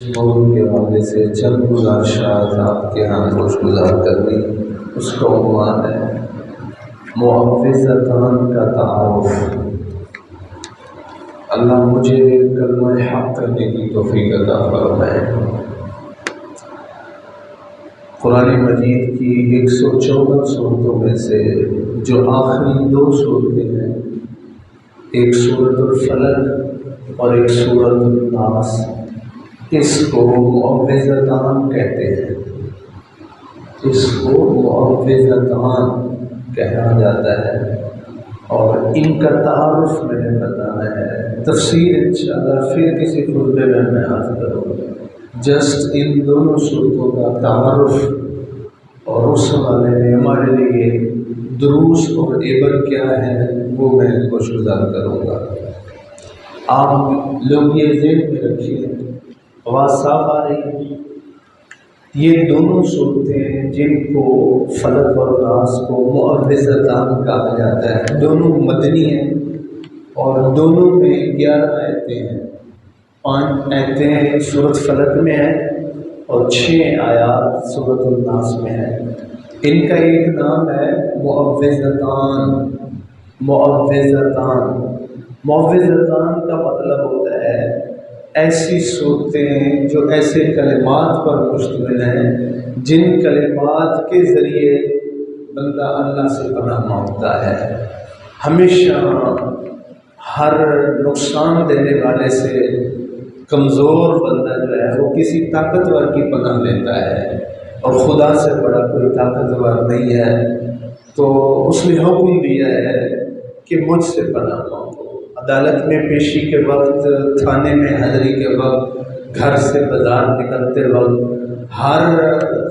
موضوع کے حوالے سے چند گزارشات آپ کے یہاں گوش گزار کرنی، اس کا عنوان ہے معوذتان کا تعارف۔ اللہ مجھے کلمہ حق کرنے کی توفیق عطا فرمائے۔ قرآن مجید کی 114 سورتوں میں سے جو آخری 2 سورتیں ہیں، ایک سورۃ الفلق اور ایک سورۃ الناس، اس کو معوذتان کہتے ہیں۔ اس کو معوذتان کہا جاتا ہے اور ان کا تعارف میں نے بتانا ہے۔ تفصیل انشاءاللہ پھر کسی خطبے میں عرض کروں گا۔ جسٹ ان دونوں صورتوں کا تعارف اور اس حوالے میں ہمارے لیے دروس اور عبر کیا ہے وہ میں گوش گزار کروں گا۔ آپ لوگ یہ ذہن میں رکھیے، آواز صاف آ رہی ہے؟ یہ دونوں صورتیں جن کو فلق اور ناس کو معوذتان کہا جاتا ہے، دونوں مدنی ہیں اور دونوں میں 11 آیتیں ہیں۔ 5 آیتیں سورۃ فلق میں ہیں اور 6 آیات سورۃ الناس میں ہیں۔ ان کا ایک نام ہے معوذتان۔ معوذتان کا مطلب ہوتا ہے ایسی صورتیں جو ایسے کلمات پر مشتمل ہیں جن کلمات کے ذریعے بندہ اللہ سے پناہ مانگتا ہے۔ ہمیشہ ہر نقصان دینے والے سے کمزور بندہ جو ہے وہ کسی طاقتور کی پناہ لیتا ہے، اور خدا سے بڑا کوئی طاقتور نہیں ہے، تو اس نے حکم دیا ہے کہ مجھ سے پناہ مانگو۔ عدالت میں پیشی کے وقت، تھانے میں حاضری کے وقت، گھر سے بازار نکلتے وقت، ہر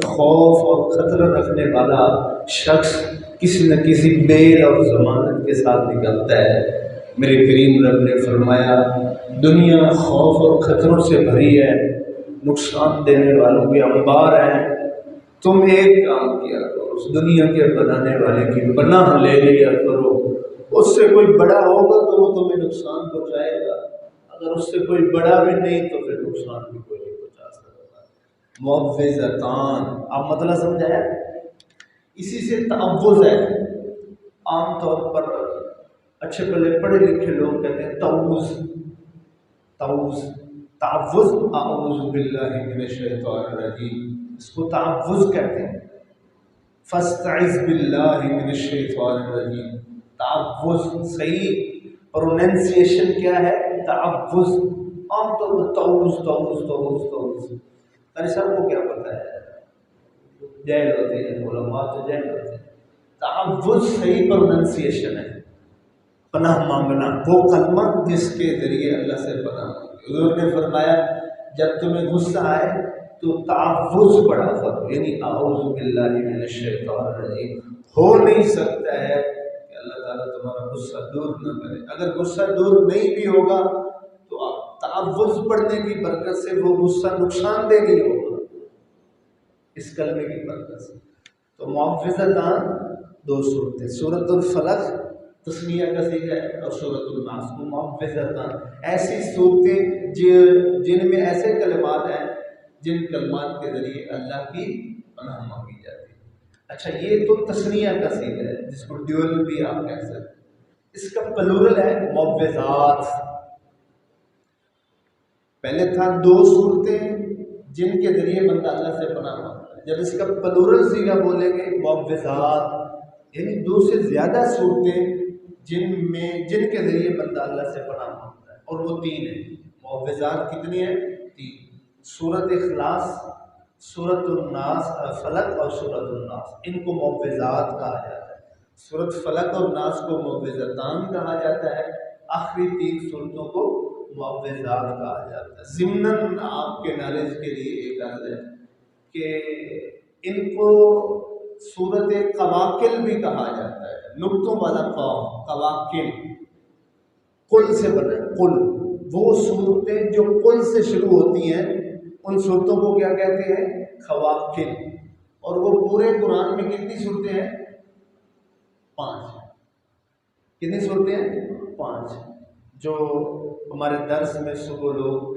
خوف اور خطرہ رکھنے والا شخص کسی نہ کسی بیل اور ضمانت کے ساتھ نکلتا ہے۔ میرے کریم رب نے فرمایا دنیا خوف اور خطروں سے بھری ہے، نقصان دینے والوں کے انبار ہیں، تم ایک کام کیا کرو، اس دنیا کے بنانے والے کی پناہ لے لیا کرو۔ اس سے کوئی بڑا ہوگا تو وہ تمہیں نقصان پہنچائے گا، اگر اس سے کوئی بڑا بھی نہیں تو پھر نقصان بھی کوئی نہیں پہنچا سکتا۔ معوذتان، آپ مطلب سمجھایا؟ اسی سے تعوذ ہے۔ عام طور پر اچھے بھلے پڑھے لکھے لوگ کہتے ہیں تعوذ، تعوذ، تعوذ، اعوذ باللہ من الشیطان الرجیم، اس کو تعوذ کہتے ہیں۔ فاستعذ باللہ من الشیطان الرجیم، تعوذ صحیح پروننسیشن کیا ہے؟ تعوذ۔ عام طور پر تعوذ تعوذ تعوذ تعوذ، قاری صاحب کو کیا پتہ ہے؟ جاہل ہوتے ہیں علماء، تو جاہل ہوتے ہیں۔ تعوذ صحیح پروننسیشن ہے، پناہ مانگنا، وہ کلمہ جس کے ذریعے اللہ سے پناہ مانگے۔ حضور نے فرمایا جب تمہیں غصہ آئے تو تعوذ پڑھا کرو، یعنی اعوذ باللہ من الشیطان الرجیم۔ ہو نہیں سکتا ہے کہ اللہ تعالیٰ تمہارا غصہ دور نہ کرے۔ اگر غصہ دور نہیں بھی ہوگا تو تعوذ پڑھنے کی برکت سے وہ غصہ نقصان دہ نہیں ہوگا، اس کلمے کی برکت سے۔ تو معوذتان 2 صورتیں، سورۃ الفلق تسمیہ کا صیغہ ہے اور سورۃ الناس کو معوذتان، ایسی صورتیں جن میں ایسے کلمات ہیں جن کلمات کے ذریعے اللہ کی پناہ مانگی جاتی ہے۔ اچھا، یہ تو تسمیہ کا صیغہ ہے جس کو ڈیول بھی آپ کہہ سکتے ہیں۔ اس کا پلورل ہے معوذات۔ پہلے تھا 2 صورتیں جن کے ذریعے بندہ اللہ سے پناہ مانگتا ہے، جب اس کا پلورل صیغہ بولیں گے معوذات، یعنی 2 سے زیادہ صورتیں جن کے ذریعے بندہ اللہ سے پناہ مانگتا ہے، اور وہ 3 ہیں۔ معوذات کتنی ہیں؟ 3۔ سورۃ اخلاص، سورۃ الناس، فلق اور سورۃ الناس، ان کو معوذات کہا جاتا ہے۔ سورۃ فلق اور ناس کو معوذتان کہا جاتا ہے، آخری 3 صورتوں کو معوذات کہا جاتا ہے۔ ضمناً آپ کے نالج کے لیے ایک عرض ہے کہ ان کو سورۃ قواقل بھی کہا جاتا ہے، نقطوں والا قاف، قواقل، قل سے بنا، قل، وہ صورتیں جو قل سے شروع ہوتی ہیں ان صورتوں کو کیا کہتے ہیں؟ قواقل۔ اور وہ پورے قرآن میں کتنی صورتیں ہیں؟ 5۔ کتنی صورتیں ہیں؟ 5، جو ہمارے درس میں صبح لوگ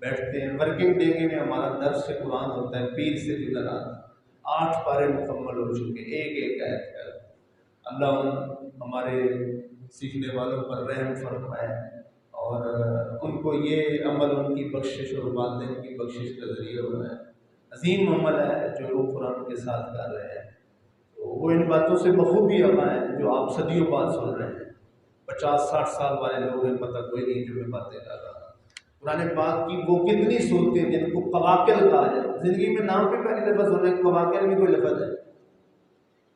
بیٹھتے ہیں. ورکنگ ڈے کے میں ہمارا درس سے قرآن ہوتا ہے پیر سے جمعرات. 8 پارے مکمل ہو چکے، ایک ایک آیت کا. اللہ ہمارے سیکھنے والوں پر رحم فرمائے اور ان کو یہ عمل ان کی بخشش اور والدین کی بخشش کا ذریعہ بنائے. عظیم عمل ہے جو لوگ قرآن کے ساتھ کر رہے ہیں. تو وہ ان باتوں سے بخوبی آگاہ ہیں جو آپ صدیوں بعد سن رہے ہیں. 50-60 سال والے لوگ ہیں، پتہ کوئی نہیں جو میں باتیں کر رہا ہوں. قرآن پاک کی وہ کتنی صورتیں جن کو قواقل کہا جائے. زندگی میں نام پہ پہلی دفعہ سنے قواقل میں کوئی لفظ ہے.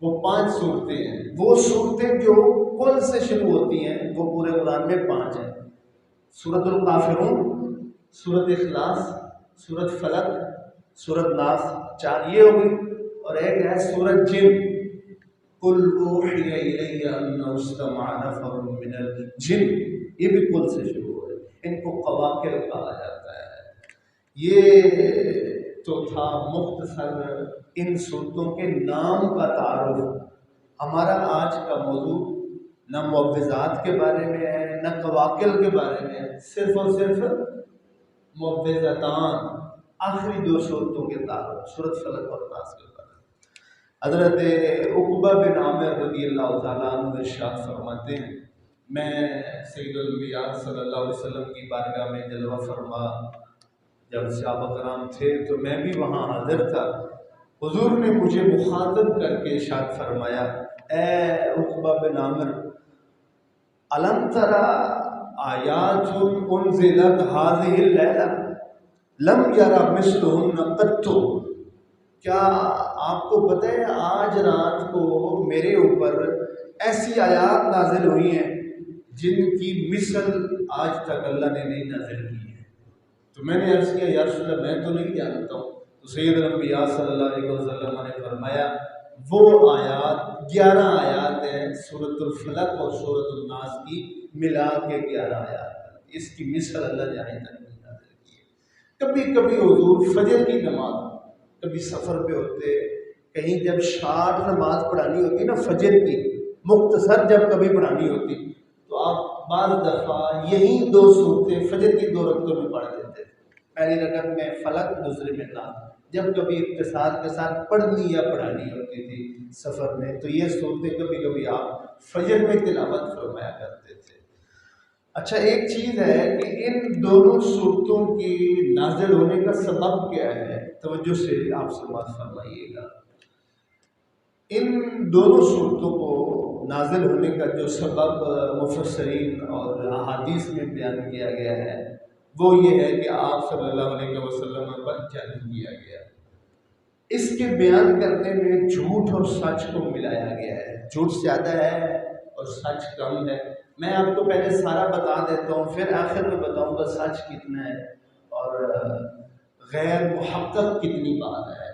وہ 5 صورتیں ہیں. وہ صورتیں جو کل سے شروع ہوتی ہیں وہ پورے قرآن میں 5 ہیں. سورۃ الکافرون، سورۃ اخلاص، سورۃ فلق، سورۃ ناس، 4 یہ ہوگی. اور ایک ہے سورۃ جن، قل اوحی الی انہ استمع نفر من الجن. یہ بھی کل سے شروع ہو ہے. ان کو قواقل کہا جاتا ہے. یہ تو تھا مختصر ان صورتوں کے نام کا تعارف. ہمارا آج کا موضوع نہ معوذات کے بارے میں ہے نہ قواقل کے بارے میں ہے، صرف اور صرف معوذتان، آخری 2 صورتوں کے تعارف، سورۃ فلق اور ناس کے بارے میں. حضرت عقبہ بن عامر رضی اللہ تعالیٰ عنہ ارشاد فرماتے ہیں، میں سید الانبیاء صلی اللہ علیہ وسلم کی بارگاہ میں جلوہ فرما جب صحابہ کرام تھے تو میں بھی وہاں حاضر تھا. حضور نے مجھے مخاطب کر کے ارشاد فرمایا، اے عقبہ بن عامر، الم تری آیات انزلت هذه اللیلہ لم یری مثلہن قط. کیا آپ کو پتہ ہے آج رات کو میرے اوپر ایسی آیات نازل ہوئی ہیں جن کی مثل آج تک اللہ نے نہیں نازل کی ہے. تو میں نے عرض کیا یا رسول اللہ میں تو نہیں جانتا ہوں. تو سید الانبیاء صلی اللہ علیہ وسلم نے فرمایا وہ آیات 11 آیات ہیں سورۃ الفلق اور سورۃ الناس کی ملا کے 11 آیات. اس کی مثل اللہ نے آج تک نہیں نازل کی ہے. کبھی کبھی حضور فجر کی نماز، کبھی سفر پہ ہوتے، کہیں جب شارٹ نماز پڑھانی ہوتی نا فجر کی، مختصر جب کبھی پڑھانی ہوتی تو آپ بعض دفعہ یہی 2 صورتیں فجر کی 2 رکعتوں میں پڑھ دیتے. پہلی رکعت میں فلق، دوسرے میں ناس. جب کبھی اختصار کے ساتھ پڑھنی یا پڑھانی ہوتی تھی سفر میں تو یہ صورتیں کبھی کبھی آپ فجر میں تلاوت فرمایا کرتے تھے. اچھا ایک چیز ہے کہ ان دونوں صورتوں کی نازل ہونے کا سبب کیا ہے، توجہ سے آپ سماعت فرمائیے گا. ان دونوں صورتوں کو نازل ہونے کا جو سبب مفسرین اور احادیث میں بیان کیا گیا ہے وہ یہ ہے کہ آپ صلی اللہ علیہ وسلم پر جادو کیا گیا. اس کے بیان کرنے میں جھوٹ اور سچ کو ملایا گیا ہے. جھوٹ زیادہ ہے اور سچ کم ہے. میں آپ کو پہلے سارا بتا دیتا ہوں، پھر آخر میں بتاؤں گا سچ کتنا ہے اور غیر محقق کتنی بات ہے.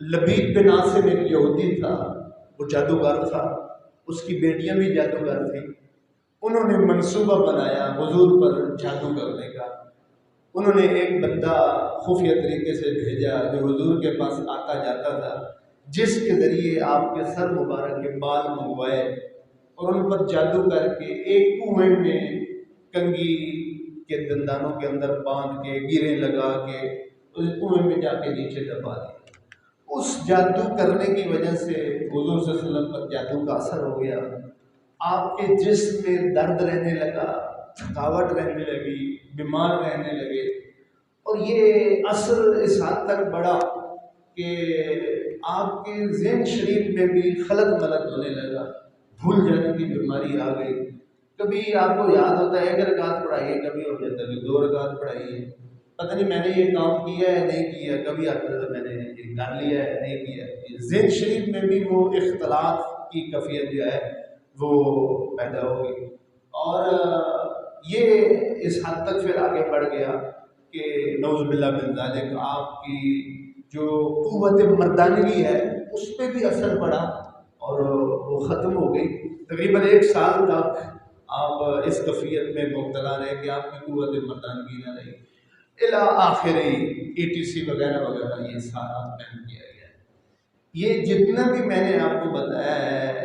لبید بن عاصم ایک یہودی تھا، وہ جادوگر تھا، اس کی بیٹیاں بھی جادوگر تھیں. انہوں نے منصوبہ بنایا حضور پر جادو کرنے کا. انہوں نے ایک بندہ خفیہ طریقے سے بھیجا جو حضور کے پاس آتا جاتا تھا، جس کے ذریعے آپ کے سر مبارک کے بال منگوائے اور ان پر جادو کر کے ایک کنویں میں کنگھی کے دندانوں کے اندر باندھ کے گریں لگا کے اس کنویں میں جا کے نیچے دبا دیا. اس جادو کرنے کی وجہ سے حضور صلی اللہ علیہ وسلم پر جادو کا اثر ہو گیا. آپ کے جسم میں درد رہنے لگا، تھکاوٹ رہنے لگی، بیمار رہنے لگے. اور یہ اثر اس حد تک بڑھا کہ آپ کے ذہن شریف میں بھی خلط ملط ہونے لگا، بھول جانے کی بیماری آ گئی. کبھی آپ کو یاد ہوتا ہے 1 رکعت پڑھائیے، کبھی ہو جاتا ہے 2 رکعت پڑھائیے، پتہ نہیں میں نے یہ کام کیا ہے نہیں کیا، کبھی آتا ہے میں نے یہ کر لیا ہے نہیں کیا. ذہن شریف میں بھی وہ اختلاط کی کیفیت جو ہے وہ پیدا ہو گئی. اور یہ اس حد تک پھر آگے بڑھ گیا کہ نعوذ باللہ من ذالک آپ کی جو قوت مردانگی ہے اس پہ بھی اثر پڑا اور وہ ختم ہو گئی. تقریباً 1 سال تک آپ اس کیفیت میں مبتلا رہے کہ آپ کی قوت مردانگی نہ رہی. الی آخری ETC وغیرہ وغیرہ یہ سارا بین کیا گیا. یہ جتنا بھی میں نے آپ کو بتایا ہے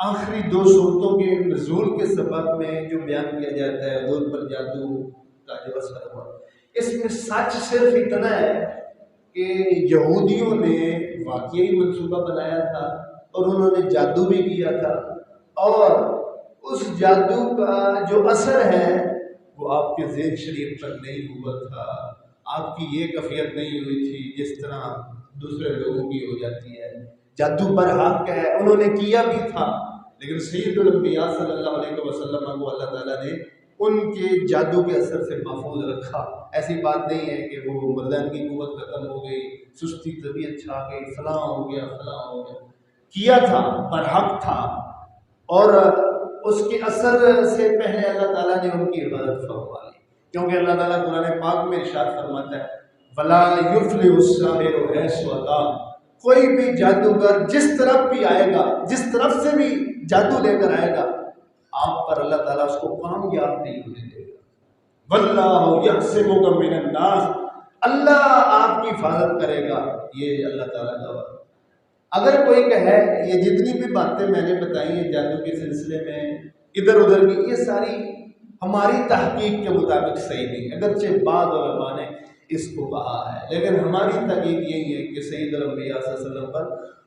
آخری 2 صورتوں کے نزول کے سبب میں جو بیان کیا جاتا ہے حضور پر جادو کا جو اثر ہوا، اس میں سچ صرف اتنا ہے کہ یہودیوں نے واقعی منصوبہ بنایا تھا اور انہوں نے جادو بھی کیا تھا، اور اس جادو کا جو اثر ہے وہ آپ کے ذہن شریف پر نہیں ہوا تھا، آپ کی یہ کیفیت نہیں ہوئی تھی جس طرح دوسرے لوگوں کی ہو جاتی ہے۔ جادو پر حق ہے، انہوں نے کیا بھی تھا، لیکن سید الانبیاء صلی اللہ علیہ وسلم کو اللہ تعالیٰ نے ان کے جادو کے اثر سے محفوظ رکھا۔ ایسی بات نہیں ہے کہ وہ مردان کی قوت ختم ہو گئی، سستی طبیعت چھا گئی، فلاں ہو گیا فلاں ہو گیا، کیا تھا پر حق تھا، اور اس کے اثر سے پہلے اللہ تعالیٰ نے ان کی حفاظت فرما لی، کیونکہ اللہ تعالیٰ قرآن پاک میں ارشاد فرماتا ہے وَلَا يُفْلِحُ السَّاحِرُ حَيْثُ أَتَىٰ، کوئی بھی جادوگر جس طرف بھی آئے گا، جس طرف سے بھی جادو لے کر آئے گا، آپ پر اللہ تعالیٰ اس کو کامیاب نہیں ہونے دے گا۔ وَاللَّهُ يَعْصِمُكَ مِنَ النَّاسِ، اللہ آپ کی حفاظت کرے گا، یہ اللہ تعالیٰ کا وعدہ۔ اگر کوئی کہے یہ جتنی بھی باتیں میں نے بتائی ہیں جادو کے سلسلے میں ادھر ادھر کی، یہ ساری ہماری تحقیق کے مطابق صحیح نہیں، اگرچہ بعض علماء نے اس کو کہا ہے، لیکن ہماری تحقیق یہی ہے کہ سید الانبیاء صلی اللہ علیہ وسلم پر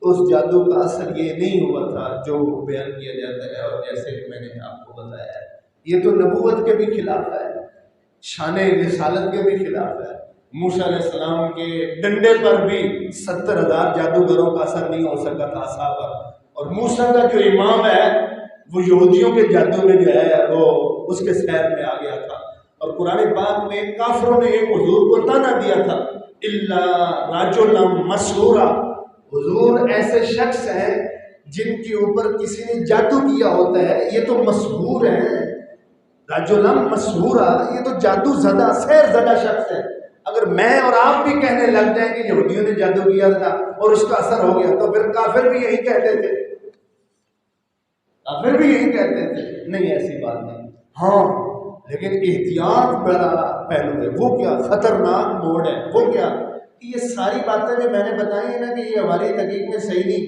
اس جادو کا اثر یہ نہیں ہوا تھا جو بیان کیا جاتا ہے، اور جیسے میں نے آپ کو بتایا ہے یہ تو نبوت کے بھی خلاف ہے، شان رسالت کے بھی خلاف ہے۔ موسیٰ علیہ السلام کے ڈنڈے پر بھی 70,000 جادوگروں کا اثر نہیں ہو سکا تھا عصا پر، اور موسیٰ کا جو امام ہے وہ یہودیوں کے جادو میں جو ہے وہ اس کے سیر میں آ گیا تھا، اور قرآن پاک میں کافروں نے ایک حضور کو تانا دیا تھا الا رجلا مسحورا، حضور ایسے شخص ہیں جن کے اوپر کسی نے جادو کیا ہوتا ہے، یہ تو مسحور ہیں، رجلا مسحورا، یہ تو جادو زدہ سحر زدہ شخص ہے۔ اگر میں اور آپ بھی کہنے لگ جائیں کہ یہودیوں نے جادو کیا تھا اور اس کا اثر ہو گیا، تو پھر کافر بھی یہی کہتے تھے، کافر بھی یہی کہتے تھے، نہیں ایسی بات نہیں۔ ہاں لیکن احتیاط بڑا پہلو ہے، وہ کیا خطرناک موڑ ہے، وہ کیا، یہ ساری باتیں جو میں نے بتائی ہیں نا کہ یہ ہماری تحقیق میں صحیح نہیں،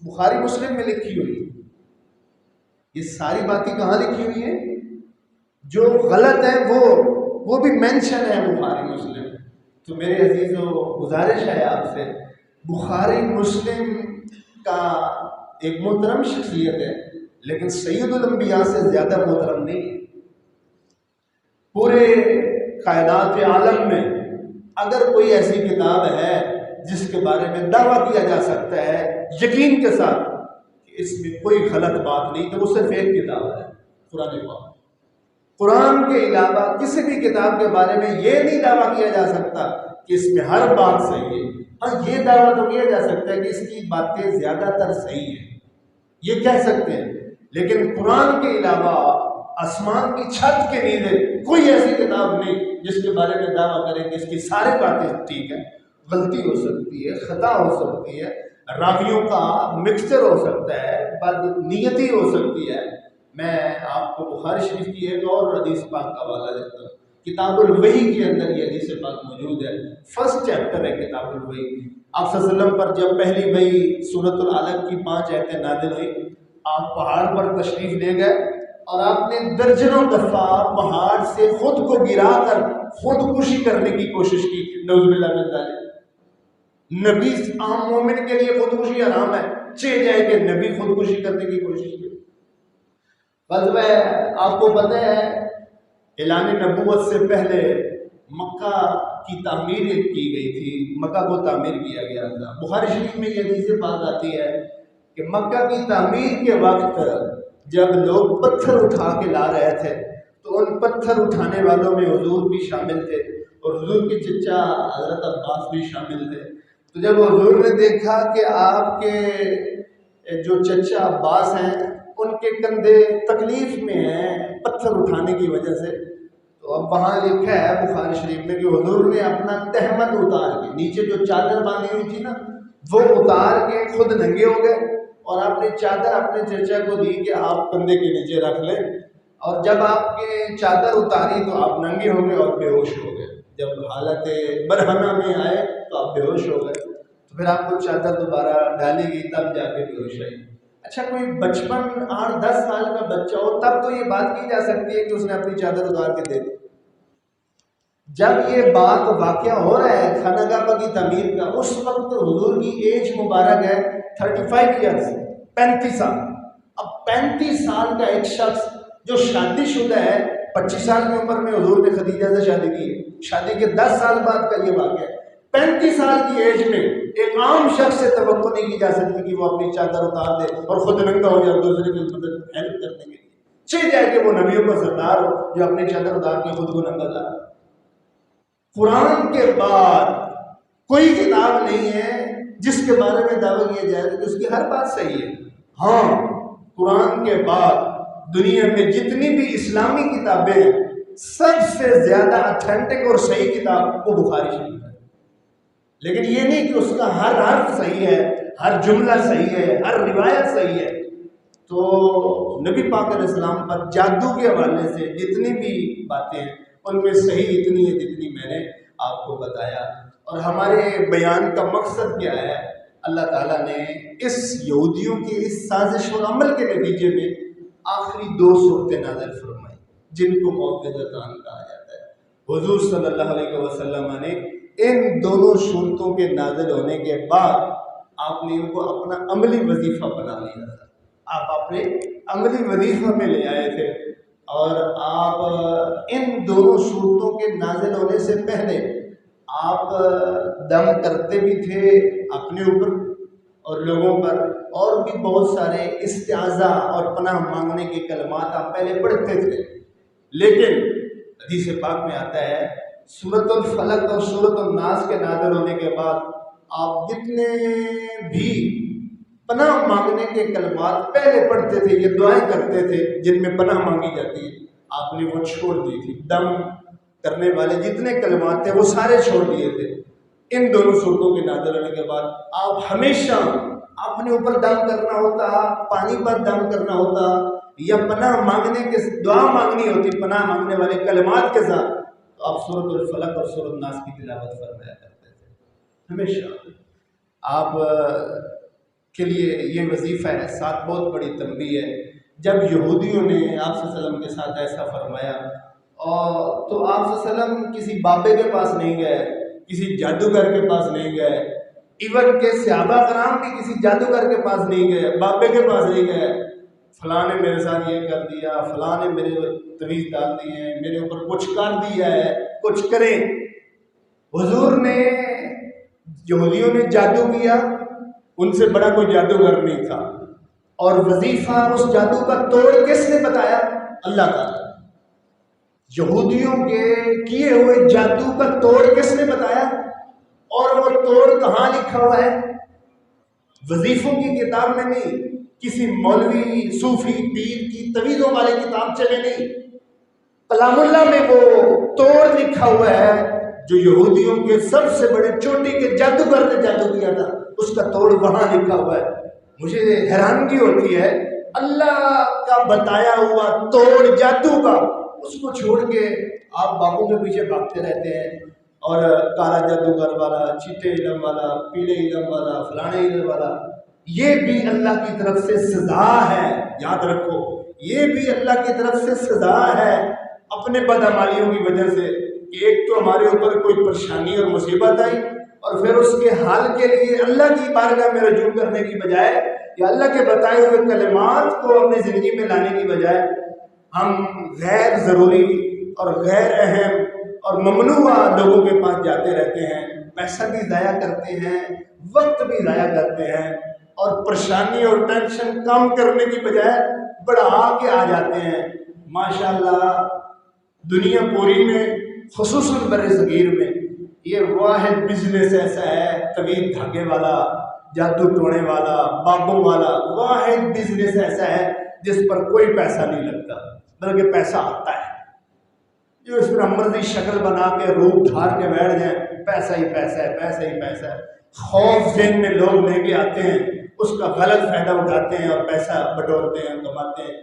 بخاری مسلم میں لکھی ہوئی ہے، یہ ساری باتیں کہاں لکھی ہوئی ہیں، جو غلط ہے وہ بھی مینشن ہے بخاری مسلم۔ تو میرے عزیزوں گزارش ہے آپ سے، بخاری مسلم کا ایک محترم شخصیت ہے، لیکن سید الانبیاء سے زیادہ محترم نہیں ہے۔ پورے کائنات عالم میں اگر کوئی ایسی کتاب ہے جس کے بارے میں دعویٰ کیا جا سکتا ہے یقین کے ساتھ کہ اس میں کوئی غلط بات نہیں، تو وہ صرف ایک کتاب ہے، قرآن پاک۔ قرآن کے علاوہ کسی بھی کتاب کے بارے میں یہ نہیں دعویٰ کیا جا سکتا کہ اس میں ہر بات صحیح ہے۔ ہاں یہ دعویٰ تو کیا جا سکتا ہے کہ اس کی باتیں زیادہ تر صحیح ہیں، یہ کہہ سکتے ہیں، لیکن قرآن کے علاوہ آسمان کی چھت کے نیچے کوئی ایسی کتاب نہیں جس کے بارے میں دعویٰ کریں کہ اس کی ساری باتیں ٹھیک ہیں۔ غلطی ہو سکتی ہے، خطا ہو سکتی ہے، راویوں کا مکسچر ہو سکتا ہے، بد نیتی ہو سکتی ہے۔ میں آپ کو بخاری شریف کی ایک اور حدیث پاک کا حوالہ دیتا ہوں، کتاب الوحی کے اندر یہ حدیث پاک موجود ہے، فرسٹ چیپٹر ہے کتاب الوحی۔ آپ صلی اللہ علیہ وسلم پر جب پہلی وحی سورۃ العلق کی 5 آیتیں نازل ہوئی، آپ پہاڑ پر تشریف لے گئے اور آپ نے درجنوں دفعہ پہاڑ سے خود کو گرا کر خودکشی کرنے کی کوشش کی، نعوذ باللہ من ذالک۔ نبی عام مومن کے لیے خودکشی حرام ہے، چہ جائے کہ نبی خودکشی کرنے کی کوشش کی۔ غزوہ آپ کو پتہ ہے اعلان نبوت سے پہلے مکہ کی تعمیر کی گئی تھی، مکہ کو تعمیر کیا گیا تھا۔ بخاری شریف میں یہ حدیث پاک آتی ہے کہ مکہ کی تعمیر کے وقت جب لوگ پتھر اٹھا کے لا رہے تھے تو ان پتھر اٹھانے والوں میں حضور بھی شامل تھے اور حضور کے چچا حضرت عباس بھی شامل تھے۔ تو جب حضور نے دیکھا کہ آپ کے جو چچا عباس ہیں ان کے کندھے تکلیف میں ہیں پتھر اٹھانے کی وجہ سے، تو اب وہاں لکھا ہے بخاری شریف میں کہ حضور نے اپنا تہمت اتار کے، نیچے جو چادر باندھی ہوئی تھی نا وہ اتار کے خود ننگے ہو گئے، اور آپ نے چادر اپنے چچا کو دی کہ آپ کندھے کے نیچے رکھ لیں، اور جب آپ کے چادر اتاری تو آپ ننگے ہو گئے اور بے ہوش ہو گئے۔ جب حالت برہنہ میں آئے تو آپ بے ہوش ہو گئے، تو پھر آپ کو چادر دوبارہ ڈالی گئی، تب جا کے بے ہوش آئی۔ اچھا کوئی بچپن 8-10 سال کا بچہ ہو تب تو یہ بات کی جا سکتی ہے کہ اس نے اپنی چادر اتار کے دے دی. جب یہ بات واقعہ ہو رہا ہے خانہ کعبہ کی تعمیر کا، اس وقت حضور کی ایج مبارک ہے 35 ایئرس، 35 سال. اب 35 سال کا ایک شخص جو شادی شدہ ہے، 25 سال کی عمر میں حضور نے خدیجہ سے شادی کی ہے، شادی کے 10 سال بعد کا یہ واقعہ ہے. 35 سال کی ایج میں ایک عام شخص سے توقع نہیں کی جا سکتی کہ وہ اپنی چادر اتار دے اور خود ننگا ہو جائے دوسرے کی مدد ہیلپ کرنے کے لیے. چاہیے جائے کہ وہ نبیوں کا سردار ہو جو اپنی چادر اتار کے خود کو ننگا لا. قرآن کے بعد کوئی کتاب نہیں ہے جس کے بارے میں دعویٰ کیا جائے کہ اس کی ہر بات صحیح ہے. ہاں، قرآن کے بعد دنیا میں جتنی بھی اسلامی کتابیں ہیں سب سے زیادہ اتھینٹک اور صحیح کتاب وہ بخاری شریف ہے. لیکن یہ نہیں کہ اس کا ہر حرف صحیح ہے، ہر جملہ صحیح ہے، ہر روایت صحیح ہے. تو نبی پاک علیہ السلام پر جادو کے حوالے سے جتنی بھی باتیں ہیں ان میں صحیح اتنی ہے جتنی میں نے آپ کو بتایا. اور ہمارے بیان کا مقصد کیا ہے؟ اللہ تعالیٰ نے اس یہودیوں کی اس سازش اور عمل کے نتیجے میں آخری 2 صورتیں نازل فرمائی جن کو معوذتان کہا جاتا ہے. حضور صلی اللہ علیہ وسلم نے ان دونوں صورتوں کے نازل ہونے کے بعد آپ نے ان کو اپنا عملی وظیفہ بنا لیا تھا. آپ اپنے عملی وظیفہ میں لے آئے تھے اور آپ ان دونوں صورتوں کے نازل ہونے سے پہلے آپ دم کرتے بھی تھے اپنے اوپر اور لوگوں پر، اور بھی بہت سارے استعاذہ اور پناہ مانگنے کے کلمات آپ پہلے پڑھتے تھے. لیکن حدیث پاک میں آتا ہے سورۃ الفلق اور سورۃ الناس کے نازل ہونے کے بعد آپ جتنے بھی پناہ مانگنے کے کلمات پہلے پڑھتے تھے، یہ دعائیں کرتے تھے جن میں پناہ مانگی جاتی ہے، آپ نے وہ چھوڑ دی تھی. دم کرنے والے جتنے کلمات تھے وہ سارے چھوڑ دیے تھے. ان دونوں صورتوں کے نازل ہونے کے بعد آپ ہمیشہ اپنے اوپر دم کرنا ہوتا، پانی پر دم کرنا ہوتا، یا پناہ مانگنے کے دعا مانگنی ہوتی پناہ مانگنے والے کلمات کے ساتھ، تو آپ سورۃ الفلق اور سورۃ الناس کی تلاوت فرمایا کرتے تھے ہمیشہ. آپ کے لیے یہ وظیفہ ہے. ساتھ بہت بڑی تنبیہ ہے، جب یہودیوں نے آپ صلی اللہ علیہ وسلم کے ساتھ ایسا فرمایا تو آپ صلی اللہ علیہ وسلم کسی بابے کے پاس نہیں گئے، کسی جادوگر کے پاس نہیں گئے، ایون کہ صحابہ کرام بھی کسی جادوگر کے پاس نہیں گئے، بابے کے پاس نہیں گئے. فلاں نے میرے ساتھ یہ کر دیا، فلاں نے میرے تویز ڈال دی ہے، میرے اوپر کچھ کر دیا ہے، کچھ کریں. حضور نے یہودیوں نے جادو کیا، ان سے بڑا کوئی جادوگر نہیں تھا. اور وظیفہ اس جادو کا توڑ کس نے بتایا؟ اللہ تعالیٰ. یہودیوں کے کیے ہوئے جادو کا توڑ کس نے بتایا؟ اور وہ توڑ کہاں لکھا ہوا ہے؟ وظیفوں کی کتاب میں نہیں، کسی مولوی صوفی پیر کی تویزوں والے کتاب چلے نہیں، کلام اللہ میں وہ توڑ لکھا ہوا ہے جو یہودیوں کے سب سے بڑے چوٹی کے جادوگر نے جادو کیا تھا، اس کا توڑ وہاں لکھا ہوا ہے. مجھے حیرانگی ہوتی ہے اللہ کا بتایا ہوا توڑ جادو کا، اس کو چھوڑ کے آپ بابوں کے پیچھے بھاگتے رہتے ہیں، اور کالا جادوگر والا، چیٹے علم والا، پیلے علم والا، فلانے علم والا. یہ بھی اللہ کی طرف سے سزا ہے، یاد رکھو، یہ بھی اللہ کی طرف سے سزا ہے اپنے بدعمالیوں کی وجہ سے. ایک تو ہمارے اوپر کوئی پریشانی اور مصیبت آئی، اور پھر اس کے حل کے لیے اللہ کی بارگاہ میں رجوع کرنے کی بجائے یا اللہ کے بتائے ہوئے کلمات کو اپنی زندگی میں لانے کی بجائے ہم غیر ضروری اور غیر اہم اور ممنوع لوگوں کے پاس جاتے رہتے ہیں، پیسہ بھی ضائع کرتے ہیں، وقت بھی ضائع کرتے ہیں، اور پریشانی اور ٹینشن کم کرنے کی بجائے بڑھا کے آ جاتے ہیں. ماشاءاللہ دنیا پوری میں خصوصاً بر صغیر میں یہ واحد بزنس ایسا ہے، طویل دھاگے والا، جادو ٹونے والا، بابوں والا، واحد بزنس ایسا ہے جس پر کوئی پیسہ نہیں لگتا بلکہ پیسہ آتا ہے. جو اس پر مرضی شکل بنا کے روپ دھار کے بیٹھ جائیں، پیسہ ہی پیسہ ہے، پیسہ ہی پیسہ ہے. خوف ذہن میں لوگ لے کے آتے ہیں، اس کا غلط فائدہ اٹھاتے ہیں اور پیسہ بٹورتے ہیں، کماتے ہیں.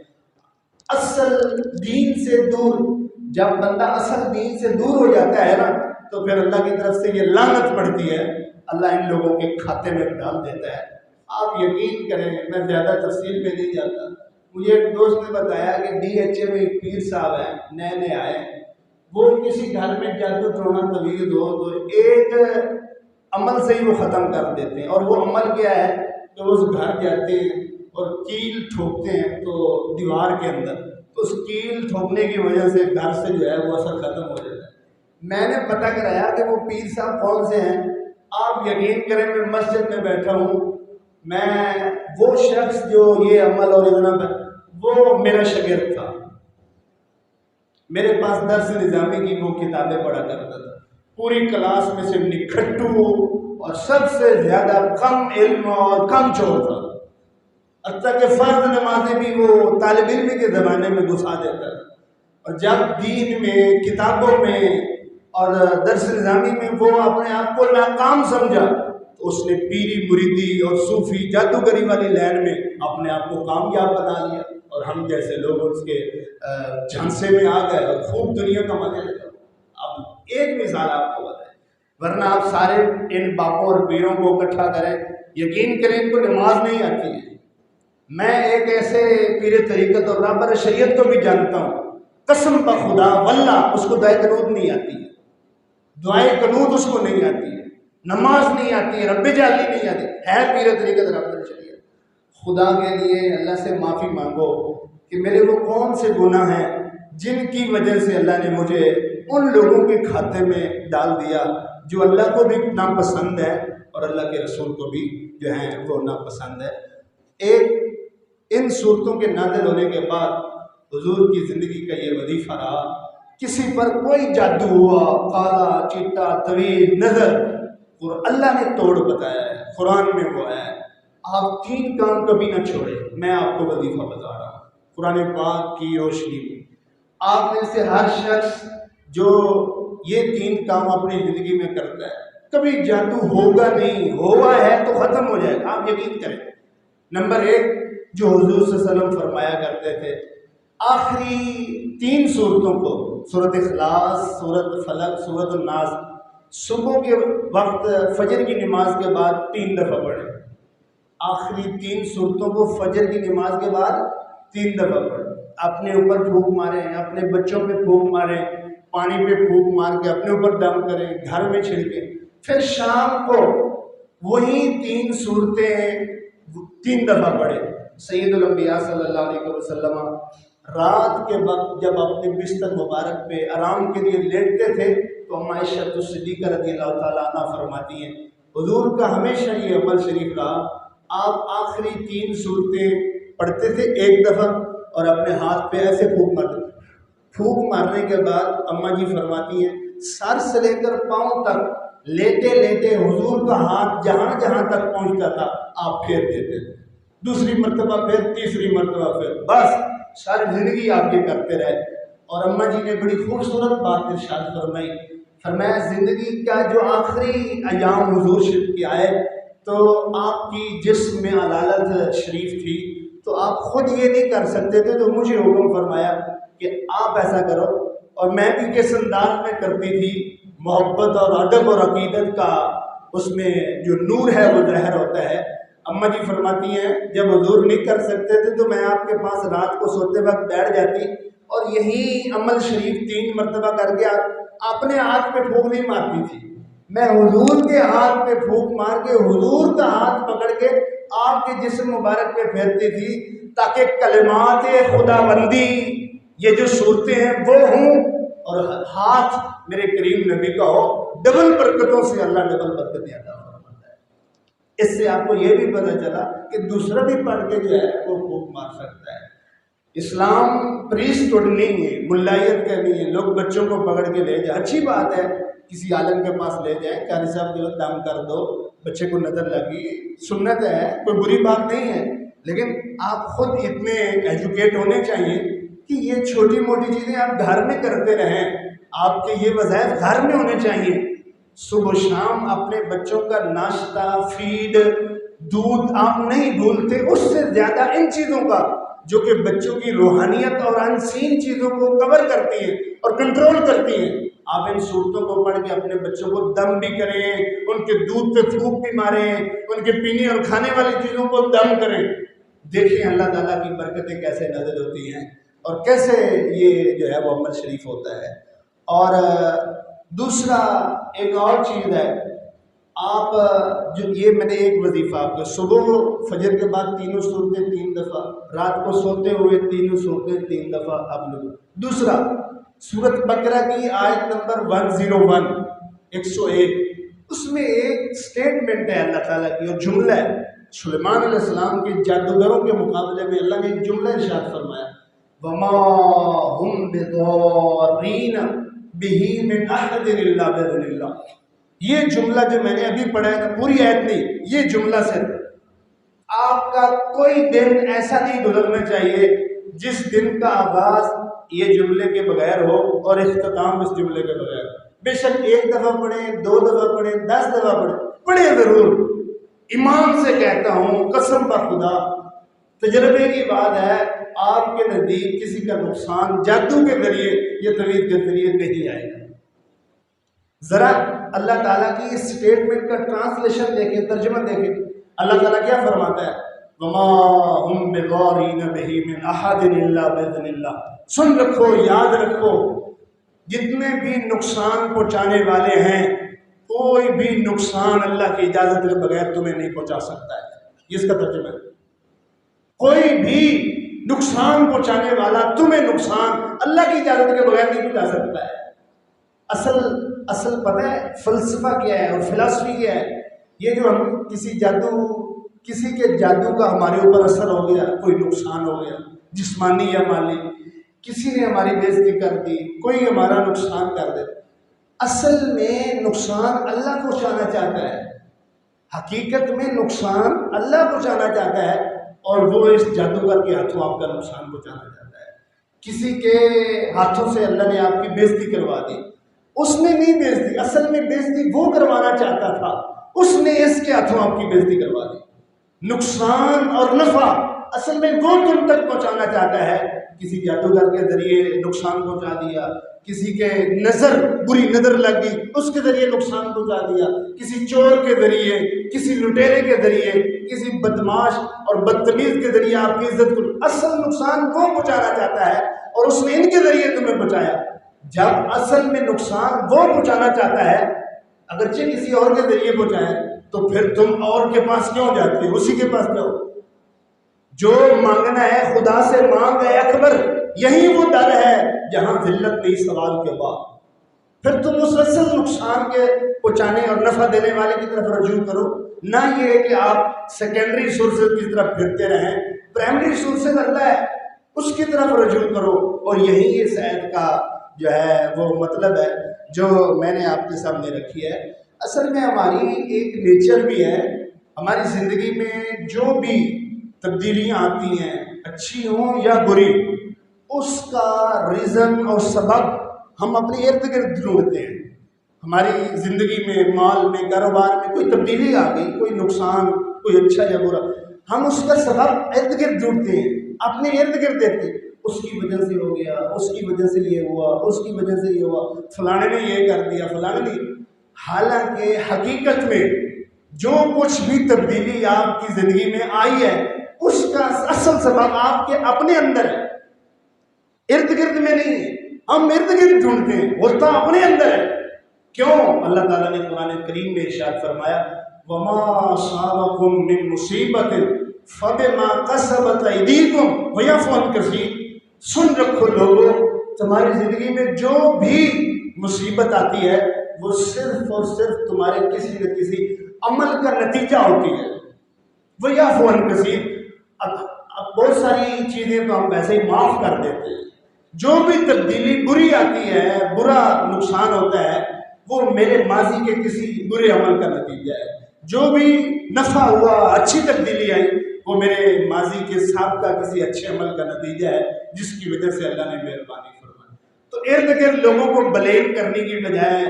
اصل دین سے دور، جب بندہ اصل دین سے دور ہو جاتا ہے نا تو پھر اللہ کی طرف سے یہ لعنت پڑتی ہے، اللہ ان لوگوں کے کھاتے میں ڈال دیتا ہے آپ یقین کریں، میں زیادہ تفصیل میں نہیں جاتا، مجھے ایک دوست نے بتایا کہ DHA میں ایک پیر صاحب ہیں، نئے نئے آئے، وہ کسی گھر میں جادو ٹونا طویل ہو تو ایک عمل سے ہی وہ ختم کر دیتے ہیں، اور وہ عمل کیا ہے کہ وہ اس گھر جاتے ہیں اور کیل ٹھوکتے ہیں تو دیوار کے اندر، تو اس کیل ٹھوکنے کی وجہ سے گھر سے جو ہے وہ اثر ختم ہو جاتا ہے۔ میں نے پتہ کرایا کہ وہ پیر صاحب کون سے ہیں، آپ یقین کریں میں مسجد میں بیٹھا ہوں، میں وہ شخص جو یہ عمل اور اتنا وہ میرا شاگرد تھا، میرے پاس درس نظامی کی وہ کتابیں پڑھا کرتا تھا، پوری کلاس میں سے نکھٹو اور سب سے زیادہ کم علم اور کم چور تھا، حتیٰ کہ فرض نمازیں بھی وہ طالب علم کے زمانے میں گھسا دیتا تھا، اور جب دین میں کتابوں میں اور درس نظامی میں وہ اپنے آپ کو ناکام سمجھا تو اس نے پیری مریدی اور صوفی جادوگری والی لائن میں اپنے آپ کو کامیاب بنا لیا، اور ہم جیسے لوگ اس کے جھانسے میں آ گئے اور خوب دنیا کمانے لگے۔ اب ایک مثال آپ کو بتائیں، ورنہ آپ سارے ان باپوں اور پیروں کو اکٹھا کریں، یقین کریں ان کو نماز نہیں آتی ہے۔ میں ایک ایسے پیر طریقت اور رہبر شریعت کو بھی جانتا ہوں، قسم بخدا واللہ اس کو دعائے قنوت نہیں آتی ہے، دعائے قنوت اس کو نہیں آتی ہے، نماز نہیں آتی ہے، رب جعلی نہیں آتی ہے، پیر طریقت رہبر شریعت۔ خدا کے لیے اللہ سے معافی مانگو کہ میرے وہ کون سے گناہ ہیں جن کی وجہ سے اللہ نے مجھے ان لوگوں کے کھاتے میں ڈال دیا جو اللہ کو بھی ناپسند ہے اور اللہ کے رسول کو بھی جو ہے وہ ناپسند ہے۔ ایک ان صورتوں کے نازل ہونے کے بعد حضور کی زندگی کا یہ وظیفہ رہا، کسی پر کوئی جادو ہوا، کالا چٹا طویل نظر، اور اللہ نے توڑ بتایا ہے، قرآن میں وہ ہے آپ 3 کام کبھی نہ چھوڑیں۔ میں آپ کو وظیفہ بتا رہا ہوں قرآن پاک کی روشنی میں، آپ میں سے ہر شخص جو یہ 3 کام اپنی زندگی میں کرتا ہے کبھی جادو ہوگا نہیں، ہوا ہے تو ختم ہو جائے گا، آپ یقین کریں۔ نمبر 1 جو حضور صلی اللہ علیہ وسلم فرمایا کرتے تھے، آخری 3 صورتوں کو، سورۃ اخلاص، سورۃ فلق، سورۃ الناس، صبح کے وقت فجر کی نماز کے بعد 3 دفعہ پڑھیں۔ آخری 3 صورتوں کو فجر کی نماز کے بعد 3 دفعہ پڑھیں۔ اپنے اوپر پھونک ماریں، اپنے بچوں پہ پھونک ماریں، پانی پہ پھونک مار کے اپنے اوپر دم کریں، گھر میں چھڑکیں، پھر شام کو وہی 3 صورتیں 3 دفعہ پڑھیں۔ سید الانبیاء صلی اللہ علیہ وسلم رات کے وقت جب اپنے بستر مبارک پہ آرام کے لیے لیٹتے تھے تو اما عائشہ صدیقہ رضی اللہ تعالیٰ عنہ فرماتی ہیں حضور کا ہمیشہ یہ عمل شریف رہا، آپ آخری 3 صورتیں پڑھتے تھے 1 دفعہ اور اپنے ہاتھ پہ ایسے پھونک مارتے تھے، پھونک مارنے کے بعد اماں جی فرماتی ہیں سر سے لے کر پاؤں تک لیٹے لیٹے حضور کا ہاتھ جہاں جہاں تک پہنچتا تھا آپ پھیر دیتے تھے، دوسری مرتبہ پھر، تیسری مرتبہ پھر، بس ساری زندگی آپ یہ کرتے رہے۔ اور اماں جی نے بڑی خوبصورت بات ارشاد فرمائی، فرمایا زندگی کا جو آخری ایام حضور شریف کے آئے تو آپ کی جسم میں علالت شریف تھی تو آپ خود یہ نہیں کر سکتے تھے، تو مجھے حکم فرمایا کہ آپ ایسا کرو، اور میں بھی کس انداز میں کرتی تھی، محبت اور ادب اور عقیدت کا اس میں جو نور ہے وہ ظاہر ہوتا ہے۔ اماں جی فرماتی ہیں جب حضور نہیں کر سکتے تھے تو میں آپ کے پاس رات کو سوتے وقت بیٹھ جاتی اور یہی عمل شریف 3 مرتبہ کر کے اپنے ہاتھ پہ پھونک نہیں مارتی تھی، میں حضور کے ہاتھ پہ پھونک مار کے حضور کا ہاتھ پکڑ کے آپ کے جسم مبارک پہ پھیرتی تھی تاکہ کلمات خداوندی یہ جو صورتیں ہیں وہ ہوں اور ہاتھ میرے کریم نبی کا ہو، ڈبل برکتوں سے اللہ ڈبل برکتیں عطا فرماتا ہے۔ اس سے آپ کو یہ بھی پتہ چلا کہ دوسرا بھی پڑھ کے جو ہے وہ پھونک مار سکتا ہے۔ اسلام پریسٹہڈ نہیں ہے، ملائیت کا نہیں ہے، لوگ بچوں کو پکڑ کے لے جائیں، اچھی بات ہے کسی عالم کے پاس لے جائیں، قاری صاحب کے وقت دم کر دو، بچے کو نظر لگی، سنت ہے، کوئی بری بات نہیں ہے، لیکن آپ خود اتنے ایجوکیٹ ہونے چاہیے کہ یہ چھوٹی موٹی چیزیں آپ گھر میں کرتے رہیں، آپ کے یہ وظائف گھر میں ہونے چاہیے۔ صبح و شام اپنے بچوں کا ناشتہ، فیڈ، دودھ آپ نہیں بھولتے، اس سے زیادہ ان چیزوں کا جو کہ بچوں کی روحانیت اور انسین چیزوں کو کور کرتی ہیں اور کنٹرول کرتی ہیں، آپ ان صورتوں کو پڑھ کے اپنے بچوں کو دم بھی کریں، ان کے دودھ پہ پھونک بھی ماریں، ان کے پینے اور کھانے والی چیزوں کو دم کریں، دیکھیں اللہ تعالیٰ کی برکتیں کیسے نازل ہوتی ہیں اور کیسے یہ جو ہے وہ عمل شریف ہوتا ہے۔ اور دوسرا ایک اور چیز ہے، آپ جو یہ میں نے ایک وظیفہ آپ کو، صبح فجر کے بعد تینوں صورتیں 3 دفعہ، رات کو سوتے ہوئے تینوں صورتیں 3 دفعہ آپ لوگ۔ دوسرا سورۃ بقرہ کی آیت نمبر 101 101، اس میں ایک سٹیٹمنٹ ہے اللہ تعالیٰ کی اور جملہ ہے، سلیمان علیہ السلام کے جادوگروں کے مقابلے میں اللہ نے ایک جملہ ارشاد فرمایا، وَمَا هُمْ بِضَارِّينَ بِهِ مِنْ أَحَدٍ إِلَّا بِإِذْنِ اللَّهِ۔ یہ جملہ جو میں نے ابھی پڑھا ہے نا، پوری آیت نہیں، یہ جملہ صرف آپ کا کوئی دن ایسا نہیں گزرنا چاہیے جس دن کا آغاز یہ جملے کے بغیر ہو اور اختتام اس جملے کے بغیر ہو۔ بے شک 1 دفعہ پڑھیں، 2 دفعہ پڑھیں، 10 دفعہ پڑھیں ضرور۔ ایمان سے کہتا ہوں، قسم بخدا، تجربے کی بات ہے، آپ کے نزدیک کسی کا نقصان جادو کے ذریعے یا تعویذ کے ذریعے نہیں آئے گا۔ ذرا اللہ تعالیٰ کی اس سٹیٹمنٹ کا ٹرانسلیشن دیکھیں، ترجمہ دیکھیں، اللہ تعالیٰ کیا فرماتا ہے، وَمَا هُمْ بِضَارِّينَ بِهِ مِنْ أَحَدٍ إِلَّا بِإِذْنِ اللَّهِ۔ سن رکھو، یاد رکھو، جتنے بھی نقصان پہنچانے والے ہیں، کوئی بھی نقصان اللہ کی اجازت کے بغیر تمہیں نہیں پہنچا سکتا ہے۔ یہ اس کا ترجمہ ہے، کوئی بھی نقصان پہنچانے والا تمہیں نقصان اللہ کی اجازت کے بغیر نہیں پہنچا سکتا ہے۔ اصل پتہ ہے فلسفہ کیا ہے اور فلسفی کیا ہے؟ یہ جو ہم کسی کے جادو کا ہمارے اوپر اثر ہو گیا، کوئی نقصان ہو گیا جسمانی یا مالی، کسی نے ہماری بے عزتی کر دی، کوئی ہمارا نقصان کر دے، اصل میں نقصان اللہ پہنچانا چاہتا ہے، حقیقت میں نقصان اللہ پہنچانا چاہتا ہے، اور وہ اس جادوگر کے ہاتھوں آپ کا نقصان پہنچانا چاہتا ہے۔ کسی کے ہاتھوں سے اللہ نے آپ کی بے عزتی کروا دی، اس نے نہیں بے عزتی، اصل میں بے عزتی وہ کروانا چاہتا تھا، اس نے اس کے ہاتھوں آپ کی بے عزتی کروا دی۔ نقصان اور نفع اصل میں وہ تم تک پہنچانا چاہتا ہے، کسی جادوگر کے ذریعے نقصان پہنچا دیا، کسی کے بری نظر لگ گئی اس کے ذریعے نقصان پہنچا دیا، کسی چور کے ذریعے، کسی لٹیرے کے ذریعے، کسی بدماش اور بدتمیز کے ذریعے آپ کی عزت کو، اصل نقصان وہ پہنچانا چاہتا ہے اور اس نے ان کے ذریعے تمہیں بچایا۔ جب اصل میں نقصان وہ پہنچانا چاہتا ہے، اگرچہ کسی اور کے ذریعے پہنچائے، تو پھر تم اور کے پاس کیوں جاتے ہو؟ اسی کے پاس جاؤ۔ جو مانگنا ہے خدا سے مانگ اے اکبر، یہی وہ در ہے جہاں ذلت نہیں سوال کے بعد۔ پھر تم اس اصل نقصان کے پہنچانے اور نفع دینے والے کی طرف رجوع کرو، نہ یہ کہ آپ سیکنڈری سورسز کی طرف پھرتے رہیں۔ پرائمری سورسز اللہ ہے، اس کی طرف رجوع کرو، اور یہی اس آیت کا جو ہے وہ مطلب ہے جو میں نے آپ کے سامنے رکھی ہے۔ اصل میں ہماری ایک نیچر بھی ہے، ہماری زندگی میں جو بھی تبدیلیاں آتی ہیں، اچھی ہوں یا بری، اس کا ریزن اور سبب ہم اپنے ارد گرد ڈھونڈتے ہیں۔ ہماری زندگی میں، مال میں، کاروبار میں کوئی تبدیلی آ گئی، کوئی نقصان، کوئی اچھا یا برا، ہم اس کا سبب ارد گرد ڈھونڈتے ہیں، اپنے ارد گرد دیکھتے ہیں، اس کی وجہ سے ہو گیا، اس کی وجہ سے یہ ہوا، اس کی وجہ سے یہ ہوا، فلانے نے یہ کر دیا، فلانے نے۔ حالانکہ حقیقت میں جو کچھ بھی تبدیلی آپ کی زندگی میں آئی ہے، اس کا اصل سبب آپ کے اپنے اندر ہے، ارد گرد میں نہیں ہے۔ ہم ارد گرد ڈھونڈتے ہیں، ہوتا اپنے اندر ہے۔ کیوں؟ اللہ تعالیٰ نے قرآن کریم میں ارشاد فرمایا، وَمَا أَصَابَكُم مِّن مُّصِیبَةٍ فَبِمَا كَسَبَتْ أَیْدِیکُم وَیَعْفُو عَن کَثِیر۔ سن رکھو لوگوں، تمہاری زندگی میں جو بھی مصیبت آتی ہے، وہ صرف اور صرف تمہارے کسی نہ کسی عمل کا نتیجہ ہوتی ہے۔ وَیَعْفُو عَن کَثِیر۔ اب بہت ساری چیزیں تو ہم ویسے ہی معاف کر دیتے ہیں۔ جو بھی تبدیلی بری آتی ہے، برا نقصان ہوتا ہے، وہ میرے ماضی کے کسی برے عمل کا نتیجہ ہے۔ جو بھی نفع ہوا، اچھی تبدیلی آئی، وہ میرے ماضی کے سابقہ کسی اچھے عمل کا نتیجہ ہے، جس کی وجہ سے اللہ نے مہربانی فرمائی۔ تو ارد گرد لوگوں کو بلیم کرنے کی بجائے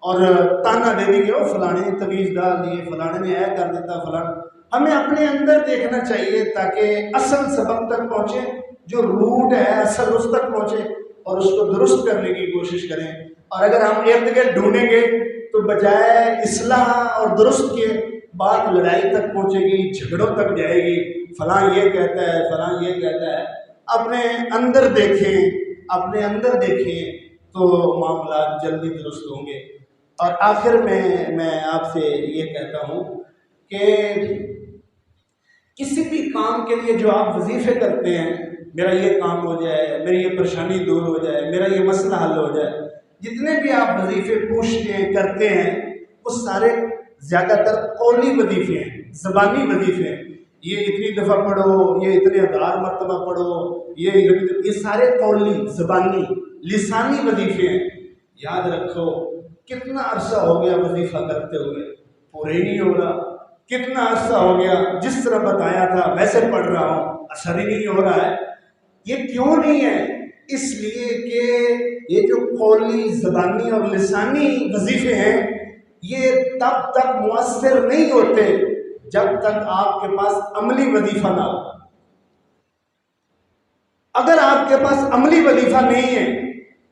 اور تانا دینے کے، وہ فلانے نے تویز ڈال دیے، فلانے نے ایسا کر دیتا، فلانا، ہمیں اپنے اندر دیکھنا چاہیے تاکہ اصل سبب تک پہنچے، جو روٹ ہے اصل اس تک پہنچے اور اس کو درست کرنے کی کوشش کریں۔ اور اگر ہم ارد گرد ڈھونڈیں گے تو بجائے اصلاح اور درست کے بات لڑائی تک پہنچے گی، جھگڑوں تک جائے گی، فلاں یہ کہتا ہے، فلاں یہ کہتا ہے۔ اپنے اندر دیکھیں تو معاملات جلدی درست ہوں گے۔ اور آخر میں آپ سے یہ کہتا ہوں کہ کسی بھی کام کے لیے جو آپ وظیفے کرتے ہیں، میرا یہ کام ہو جائے، میری یہ پریشانی دور ہو جائے، میرا یہ مسئلہ حل ہو جائے، جتنے بھی آپ وظیفے پوچھتے ہیں کرتے ہیں وہ سارے زیادہ تر قولی وظیفے ہیں، زبانی وظیفے ہیں۔ یہ اتنی دفعہ پڑھو، یہ اتنے 1000 مرتبہ پڑھو، یہ سارے قولی، زبانی، لسانی وظیفے ہیں۔ یاد رکھو کتنا عرصہ ہو گیا وظیفہ کرتے ہوئے، پورے ہی نہیں ہو رہا۔ کتنا عرصہ ہو گیا جس طرح بتایا تھا ویسے پڑھ رہا ہوں، اثر ہی نہیں ہو رہا ہے۔ یہ کیوں نہیں ہے؟ اس لیے کہ یہ جو قولی، زبانی اور لسانی وظیفے ہیں یہ تب تک مؤثر نہیں ہوتے جب تک آپ کے پاس عملی وظیفہ نہ ہو۔ اگر آپ کے پاس عملی وظیفہ نہیں ہے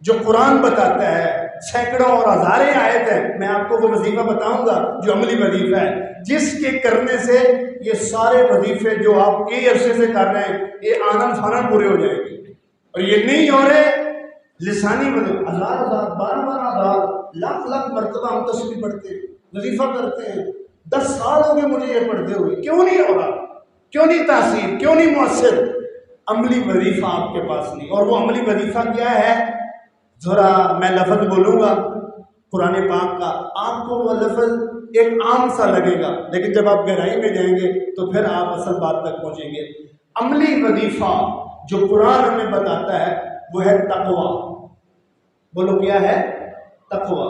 جو قرآن بتاتا ہے، سینکڑوں اور ہزاریں آیت ہیں، میں آپ کو وہ وظیفہ بتاؤں گا جو عملی وظیفہ ہے، جس کے کرنے سے یہ سارے وظیفے جو آپ کئی عرصے سے کر رہے ہیں یہ آنن فانن پورے ہو جائیں گے۔ اور یہ نہیں ہو رہے لسانی وظیفہ، 1000 12 ہزار لاکھ مرتبہ ہم تسبیح پڑھتے ہیں، وظیفہ کرتے ہیں، 10 سال ہو گئے مجھے یہ پڑھتے ہوئے، کیوں نہیں ہو رہا؟ کیوں نہیں تاثیر؟ کیوں نہیں مؤثر؟ عملی وظیفہ آپ کے پاس نہیں۔ اور وہ عملی وظیفہ کیا ہے؟ ذرا میں لفظ بولوں گا قرآن پاک کا، آپ کو وہ لفظ ایک عام سا لگے گا، لیکن جب آپ گہرائی میں جائیں گے تو پھر آپ اصل بات تک پہنچیں گے۔ عملی وظیفہ جو قرآن ہمیں بتاتا ہے وہ ہے تقویٰ۔ بولو کیا ہے؟ تقویٰ۔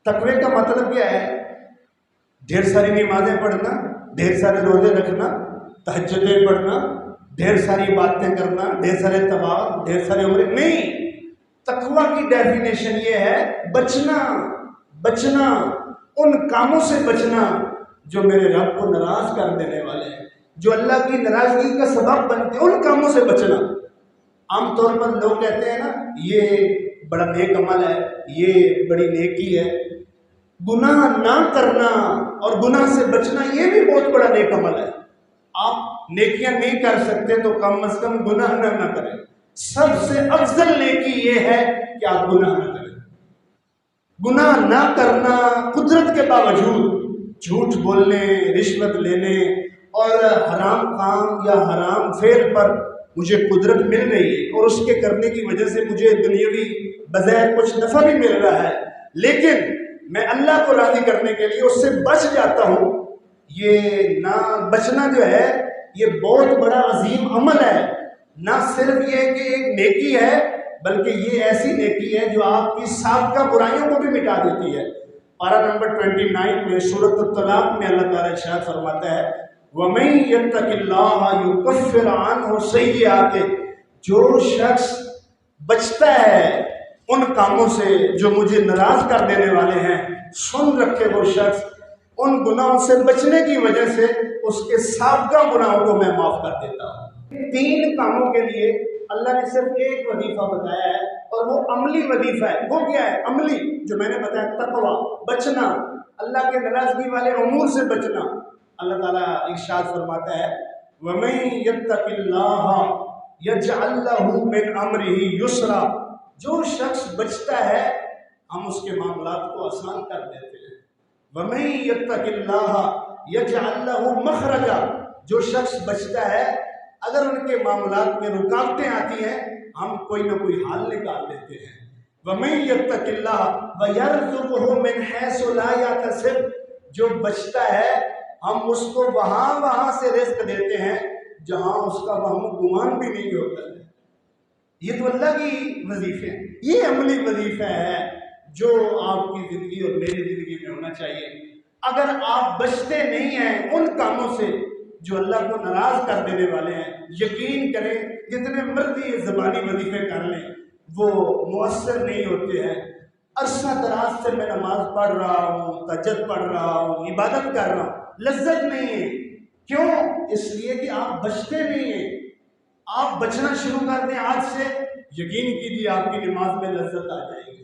تقوی کا مطلب کیا ہے؟ ڈھیر ساری نمازیں پڑھنا، ڈھیر سارے روزے رکھنا، تہجدیں پڑھنا، ڈھیر ساری باتیں کرنا، ڈھیر سارے طواف، ڈھیر سارے عمرے نہیں۔ تقویٰ کی ڈیفینیشن یہ ہے بچنا ان کاموں سے بچنا جو میرے رب کو ناراض کر دینے والے ہیں، جو اللہ کی ناراضگی کا سبب بنتے ہیں، ان کاموں سے بچنا۔ عام طور پر لوگ کہتے ہیں نا یہ بڑا نیک عمل ہے، یہ بڑی نیکی ہے۔ گناہ نہ کرنا اور گناہ سے بچنا یہ بھی بہت بڑا نیک عمل ہے۔ آپ نیکیاں نہیں کر سکتے تو کم از کم گناہ نہ کریں۔ سب سے افضل نیکی یہ ہے کہ آپ گناہ نہ کریں۔ گناہ نہ کرنا قدرت کے باوجود جھوٹ بولنے، رشوت لینے اور حرام کام یا حرام فعل پر مجھے قدرت مل رہی ہے اور اس کے کرنے کی وجہ سے مجھے دنیاوی بظاہر کچھ نفع بھی مل رہا ہے، لیکن میں اللہ کو راضی کرنے کے لیے اس سے بچ جاتا ہوں۔ یہ نہ بچنا جو ہے یہ بہت بڑا عظیم عمل ہے۔ نہ صرف یہ کہ ایک نیکی ہے بلکہ یہ ایسی نیکی ہے جو آپ کی سابقہ برائیوں کو بھی مٹا دیتی ہے۔ پارہ نمبر 29 میں سورۃ الطلاق میں اللہ تعالیٰ ارشاد فرماتا ہے وَمَن يَتَّقِ اللَّهَ يُكَفِّرْ عَنْهُ سَيِّئَاتِهِ، جو شخص بچتا ہے ان کاموں سے جو مجھے ناراض کر دینے والے ہیں، سن رکھے وہ شخص ان گناہوں سے بچنے کی وجہ سے اس کے سابقہ گناہوں کو میں معاف کر دیتا ہوں۔ 3 کاموں کے لیے اللہ نے صرف ایک وظیفہ بتایا ہے اور وہ عملی وظیفہ ہے۔ وہ کیا ہے؟ عملی، جو میں نے بتایا، تقویٰ، بچنا، اللہ کے ناراضگی والے امور سے بچنا۔ اللہ تعالیٰ ارشاد فرماتا ہے وَمَن يَتَّقِ اللَّهَ يَجْعَل لَّهُ مِنْ أَمْرِهِ يُسْرًا، جو شخص بچتا ہے ہم اس کے معاملات کو آسان کر دیتے ہیں۔ وَمَن يَتَّقِ اللَّهَ يَجْعَل لَّهُ مَخْرَجًا، جو شخص بچتا ہے اگر ان کے معاملات میں رکاوٹیں آتی ہیں ہم کوئی نہ کوئی حل نکال دیتے ہیں۔ وَمَن يَتَّقِ اللَّهَ وَيَرْزُقْهُ مِنْ حَيْثُ لَا يَحْتَسِبُ، جو بچتا ہے ہم اس کو وہاں سے رزق دیتے ہیں جہاں اس کا وہم گمان بھی نہیں ہوتا ہے۔ یہ تو اللہ کی وظیفے ہیں، یہ عملی وظیفہ ہے جو آپ کی زندگی اور میری زندگی میں ہونا چاہیے۔ اگر آپ بچتے نہیں ہیں ان کاموں سے جو اللہ کو ناراض کر دینے والے ہیں، یقین کریں جتنے مرضی زبانی وظیفے کر لیں وہ مؤثر نہیں ہوتے ہیں۔ عرصہ دراز سے میں نماز پڑھ رہا ہوں، تہجد پڑھ رہا ہوں، عبادت کر رہا ہوں، لذت نہیں ہے۔ کیوں؟ اس لیے کہ آپ بچتے نہیں ہیں۔ آپ بچنا شروع کر دیں آج سے، یقین کیجیے آپ کی نماز میں لذت آ جائے گی،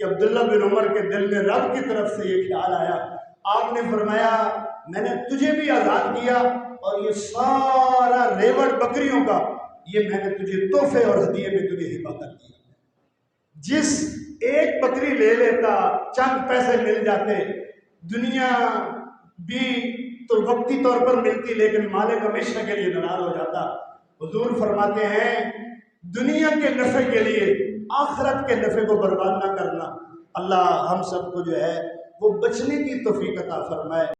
کہ عبداللہ بن عمر کے دل میں رب کی طرف سے یہ خیال آیا. آپ نے فرمایا میں نے تجھے بھی آزاد کیا اور یہ سارا ریوڑ بکریوں کا یہ میں نے تجھے تحفے اور ہدیے میں تجھے ہبہ کر دیا. جس ایک بکری لے لیتا چند پیسے مل جاتے, دنیا بھی تو وقتی طور پر ملتی لیکن مالک ہمیشہ کے لیے ناراض ہو جاتا. حضور فرماتے ہیں دنیا کے نفع کے لیے آخرت کے نفع کو برباد نہ کرنا. اللہ ہم سب کو جو ہے وہ بچنے کی توفیق عطا فرمائے.